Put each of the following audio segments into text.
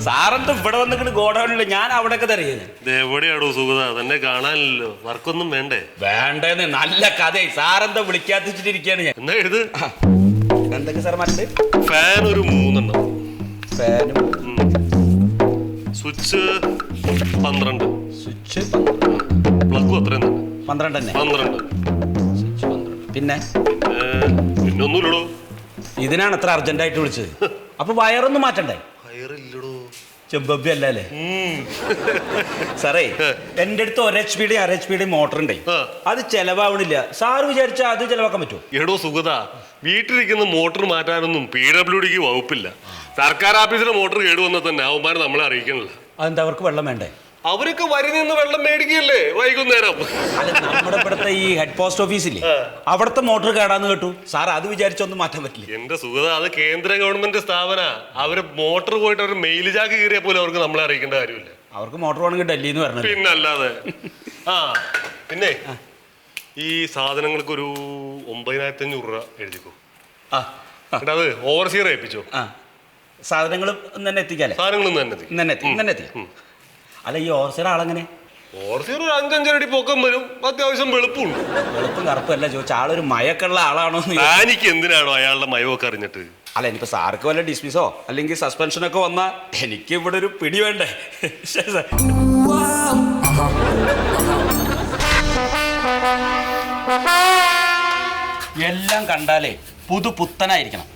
സാറെന്ത് ഇവിടെ വന്നിട്ട് ഗോഡൌണില്ല, ഞാൻ അവിടെയൊക്കെ തറിയുന്നത്. എവിടെയാണോ സുഗത, തന്നെ കാണാനില്ലല്ലോ. വർക്കൊന്നും വേണ്ടേ? വേണ്ടേന്ന്, നല്ല കഥ. സാറെന്താ വിളിക്കാത്തിരിക്കാണ് ഞാൻ. എന്നാ എഴുത്. എന്തൊക്കെ സാർ മറ്റേ ഫാൻ ഒരു 3 എണ്ണം, ഫാനും സ്വിച്ച് 12, സ്വിച്ച് പ്ലഗും അത്രയും തന്നെ 12 തന്നെ. 12 സ്വിച്ച് 12. പിന്നെ പിന്നൊന്നുമില്ലടോ. ഇതിനാണ് എത്ര അർജന്റായിട്ട് വിളിച്ചത്. അപ്പൊ വയറൊന്നും മാറ്റണ്ടേ? വയറില്ലടോ. ചെമ്പി അല്ലേ സാറേ? എന്റെ അടുത്ത് 1 HP അര HP മോട്ടർ ഉണ്ടേ, അത് ചെലവാവണില്ല. സാറ് വിചാരിച്ചാൽ അത് ചെലവാക്കാൻ പറ്റുമോ? എടോ സുഗത, വീട്ടിലിരിക്കുന്ന മോട്ടോർ മാറ്റാനൊന്നും PWDക്ക് വകുപ്പില്ല. സർക്കാർ ഓഫീസിലെ മോട്ടോർ കേടുവന്നാൽ തന്നെ അവന്മാർ നമ്മളെ അറിയിക്കണില്ല. അതെന്താ, അവർക്ക് വെള്ളം വേണ്ടേ? അവരൊക്കെ വരി നിന്ന് വെള്ളം മേടിക്കല്ലേ വൈകുന്നേരം. അല്ല, നമ്മുടെ ഇവിടുത്തെ ഈ ഹെഡ് പോസ്റ്റ് ഓഫീസില്ലേ, അവിടുത്തെ മോട്ടോർ കേടാന്ന് കേട്ടു. സാർ അത് വിചാരിച്ചൊന്നും മാറ്റാൻ പറ്റില്ല. എന്റെ സുഗത, അത് കേന്ദ്ര ഗവൺമെന്റ് സ്ഥാപന. അവര് മോട്ടോർ പോയിട്ട് അവർ മെയിൽ ചാക്ക് കീറിയ പോലെ അവർക്ക് നമ്മളെ അറിയിക്കേണ്ട കാര്യമില്ല. അവർക്ക് മോട്ടോർ വേണമെങ്കിൽ ഡൽഹിന്ന് വരണം. പിന്നല്ലാതെ. പിന്നെ ഈ സാധനങ്ങൾക്ക് ഒരു 9500 രൂപ എഴുതിക്കോ. അത് ഓവർസിയർ ഏൽപ്പിച്ചോ. സാധനങ്ങൾ തന്നെ എത്തിക്കാല്ലേ? സാധനങ്ങൾ തന്നെ എത്തി. അല്ല, ഈ ഓവർസിയർ ആളെങ്ങനെ? ഓവർസിയർ ഒരു 5-5 അടി പൊക്കം വരും, അത്യാവശ്യം വെളുപ്പുണ്ട്. വെളുപ്പും കറുപ്പല്ല ചോദിച്ച, ആളൊരു മയക്കുള്ള ആളാണോ? എനിക്ക് എന്തിനാണോ അയാളുടെ മയമൊക്കെ അറിഞ്ഞിട്ട്? അല്ല, ഇനിയിപ്പോ സാർക്ക് വല്ല ഡിസ്മിസോ അല്ലെങ്കിൽ സസ്പെൻഷനൊക്കെ വന്നാ എനിക്ക് ഇവിടെ ഒരു പിടി വേണ്ടേ? എല്ലാം കണ്ടാലേ പുത്തനായിരിക്കണം.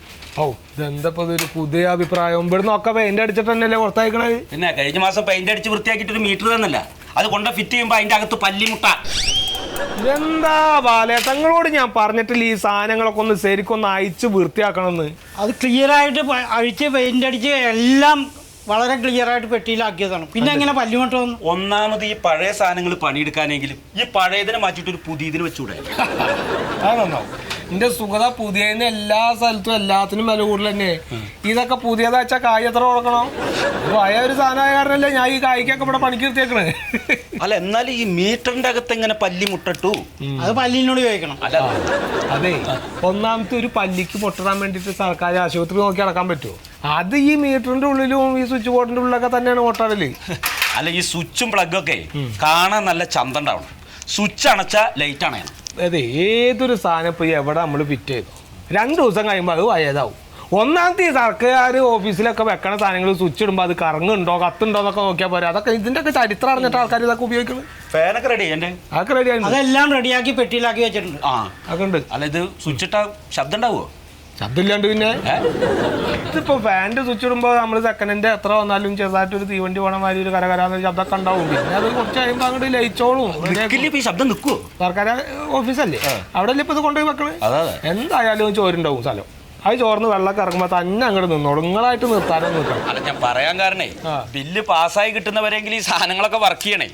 ഓ, ഇതെന്താ ഒരു പുതിയ അഭിപ്രായം? ഇവിടുന്ന് ഒക്കെ പെയിന്റ് അടിച്ചിട്ട് തന്നെയല്ലേ പുറത്തയക്കണത്? പിന്നെ കഴിഞ്ഞ മാസം പെയിന്റ് അടിച്ച് വൃത്തിയാക്കിയിട്ടൊരു മീറ്റർ തന്നല്ല, അത് കൊണ്ട് ഫിറ്റ് ചെയ്യുമ്പോ അതിന്റെ അകത്ത് പല്ലിമുട്ട. എന്താ ബാലേട്ടങ്ങളോട് ഞാൻ പറഞ്ഞിട്ടില്ല ഈ സാധനങ്ങളൊക്കെ ഒന്ന് ശരിക്കൊന്ന് അയച്ച് വൃത്തിയാക്കണമെന്ന്? അത് ക്ലിയർ ആയിട്ട് അഴിച്ച് പെയിന്റ് അടിച്ച് എല്ലാം വളരെ ക്ലിയർ ആയിട്ട് പെട്ടിയിലാക്കിയതാണ്. പിന്നെ എങ്ങനെ പല്ലുമുട്ട വന്നു? ഒന്നാമത് ഈ പഴയ സാധനങ്ങൾ പണിയെടുക്കാനെങ്കിലും ഈ പഴയതിനെ മാറ്റിയിട്ട് ഒരു പുതിയതിന് വെച്ചുകൂടെ? അതൊന്നാവും. എന്റെ സുഗത, പുതിയതിന് എല്ലാ സ്ഥലത്തും എല്ലാത്തിനും വില കൂടുതൽ തന്നെ. ഇതൊക്കെ പുതിയതാ വെച്ചാൽ കായ് എത്ര കൊടുക്കണം? പഴയ ഒരു സാധനമായ കാരണല്ലേ ഞാൻ ഈ കായ്ക്കൊക്കെ ഇവിടെ പണിക്ക് നിർത്തിയേക്കണേ. അല്ല, എന്നാലും ഈ മീറ്ററിന്റെ അകത്ത് എങ്ങനെ പല്ലി മുട്ടട്ടു? അത് പല്ലിനോട് ചോദിക്കണം. അല്ല, അതെ, ഒന്നാമത്തെ ഒരു പല്ലിക്ക് മുട്ടിടാൻ വേണ്ടിയിട്ട് സർക്കാർ ആശുപത്രി നോക്കി നടക്കാൻ പറ്റുമോ? അത് ഈ മീറ്ററിന്റെ ഉള്ളിലും ഈ സ്വിച്ച് ബോർഡിന്റെ ഉള്ളിലൊക്കെ തന്നെയാണ് മുട്ടടല്. അല്ല, ഈ സ്വിച്ചും പ്ലഗും ഒക്കെ കാണാൻ നല്ല ചന്തം ഉണ്ടാവണം. സ്വിച്ച് അണച്ചാ ലൈറ്റ് അണയണം. അതെ, ഏതൊരു സാധനം ഇപ്പോൾ എവിടെ നമ്മൾ ഫിറ്റ് ചെയ്തു 2 ദിവസം കഴിയുമ്പോൾ അത് വയതാവും. ഒന്നാമത്തെ ഈ സർക്കാർ ഓഫീസിലൊക്കെ വെക്കണ സാധനങ്ങൾ സ്വിച്ച് ഇടുമ്പോൾ അത് കറങ്ങുണ്ടോ കത്തുണ്ടോ എന്നൊക്കെ നോക്കിയാൽ പോരാ. അതൊക്കെ ഇതിന്റെ ഒക്കെ ചരിത്രം അറിഞ്ഞിട്ട് ആൾക്കാർ ഇതൊക്കെ ഉപയോഗിക്കുന്നത്. ഫാനൊക്കെ റെഡി? അതൊക്കെ റെഡിയാണ്, അതെല്ലാം റെഡിയാക്കി പെട്ടിയിലാക്കി വെച്ചിട്ടുണ്ട്. അതൊക്കെ ഉണ്ട്. അല്ല, ഇത് സ്വിച്ച് ഇട്ടാ ശബ്ദം ഉണ്ടാവുമോ? ശബ്ദമില്ലാണ്ട് പിന്നെ ഇതിപ്പോ ഫാൻ്റെ സ്വിച്ച് ഇടുമ്പോൾ നമ്മൾ സെക്കൻഡിന്റെ എത്ര വന്നാലും ചെറുതായിട്ടൊരു തീവണ്ടി പോണ മാതിരി ഒരു കരകരാന്ന് ശബ്ദമൊക്കെ ഉണ്ടാവും. പിന്നെ അത് കുറച്ച് കഴിയുമ്പോൾ അങ്ങോട്ട് ലയിച്ചോളും. ശബ്ദം നിൽക്കുവോ? സർക്കാർ ഓഫീസല്ലേ, അവിടെ അല്ലേ ഇപ്പൊ ഇത് കൊണ്ടുപോയി വെക്കണേ. എന്തായാലും ചോരുണ്ടാവും സ്ഥലം. അത് ചോർന്ന് വെള്ളമൊക്കെ ഇറങ്ങുമ്പോൾ തന്നെ അങ്ങോട്ട് നിന്നോളൂ. നിങ്ങളായിട്ട് നിർത്താനും നിൽക്കണം. അല്ല, ഞാൻ പറയാൻ കാരണേ, ബില്ല് പാസ്സായി കിട്ടുന്നവരെങ്കിലും ഈ സാധനങ്ങളൊക്കെ വർക്ക് ചെയ്യണേ.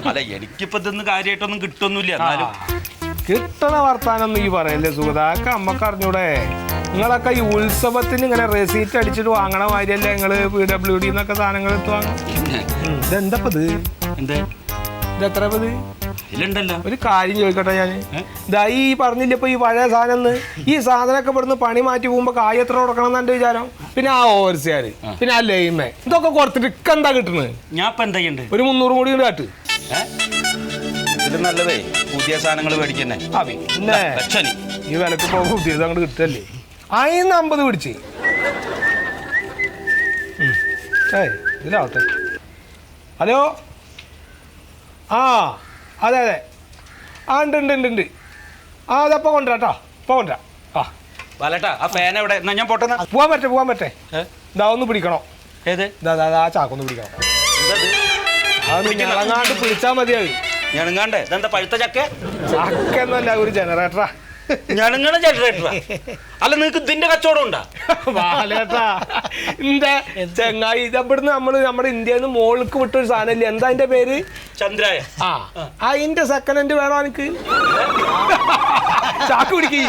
അല്ല, എനിക്കിപ്പോ ഇതൊന്നും കാര്യമായിട്ടൊന്നും കിട്ടുമൊന്നുമില്ല. എന്നാലും കിട്ടണ വർത്താനൊന്നും ഈ പറയല്ലേ സുഗതാക്ക, അമ്മക്ക് അറിഞ്ഞൂടെ? നിങ്ങളൊക്കെ ഈ ഉത്സവത്തിന് ഇങ്ങനെ റെസീറ്റ് അടിച്ചിട്ട് വാങ്ങണ മാതിരിയല്ലേ നിങ്ങള് PWD എന്നൊക്കെ സാധനങ്ങൾ എടുത്ത് വാങ്ങും. ഇതെന്തപ്പത്? ഇതെത്ര ഇതിലുണ്ടല്ലോ. ഒരു കാര്യം ചോദിക്കട്ടെ ഞാൻ, ഇതാ ഈ പറഞ്ഞില്ല ഇപ്പൊ ഈ പഴയ സാധനം, ഈ സാധനമൊക്കെ ഇവിടുന്ന് പണി മാറ്റി പോകുമ്പോ കായ് എത്ര കൊടുക്കണം എന്ന് എന്റെ വിചാരം? പിന്നെ ആ ഓവർസിയർ, പിന്നെ ആ ലൈമ, ഇതൊക്കെ കൊടുത്തിട്ട് ഇക്കെന്താ കിട്ടുന്നത്? ഞാൻ ഇപ്പൊ എന്താ ചെയ്യണ്ടേ? ഒരു 300 കൂടി കാട്ട്. ഇതിലും നല്ലതേ പുതിയ സാധനങ്ങൾ മേടിക്കുന്നേ. പിന്നെ ഈ വിലക്ക് പോകുമ്പോൾ പുതിയത് അങ്ങോട്ട് കിട്ടല്ലേ. 50 പിടിച്ച് ഇതിലാവട്ടെ. ഹലോ, അതെ അതെ, ഉണ്ട്. അതപ്പോൾ കൊണ്ടുവരാട്ടോ, ഇപ്പോൾ കൊണ്ടുവരാം. വലട്ടാ, ആ ഫാൻ എവിടെ? ഞാൻ പോട്ടെ. പോവാൻ പറ്റേ. ഇതാ ഒന്ന് പിടിക്കണോ? ഏത്? ആ ചാക്കൊന്ന് പിടിക്കണം. അതൊന്ന് ഞങ്ങളങ്ങാണ്ട് പിടിച്ചാൽ മതിയാവും. ഞണങ്ങാണ്ടേ? ഇതെന്താ പഴുത്ത ചക്ക? ചക്കന്നല്ല, ഒരു ജനറേറ്ററാ. ഞണങ്ങണ ജനറേറ്ററാ? അല്ല, നിനക്ക് ഇതിന്റെ കച്ചവടം ഉണ്ടാ? ബാലേട്ടാ, എന്താ ചെങ്ങായി, ഇതവിടുന്ന് നമ്മുടെ ഇന്ത്യയിൽ നിന്ന് മോൾക്ക് വിട്ടൊരു സാധനം. എന്താ അതിന്റെ പേര്? ചന്ദ്രായ. അതിന്റെ സെക്കൻഡ് ഹാൻഡ് വേണോ എനിക്ക്? ചാക്ക് പിടിക്ക്.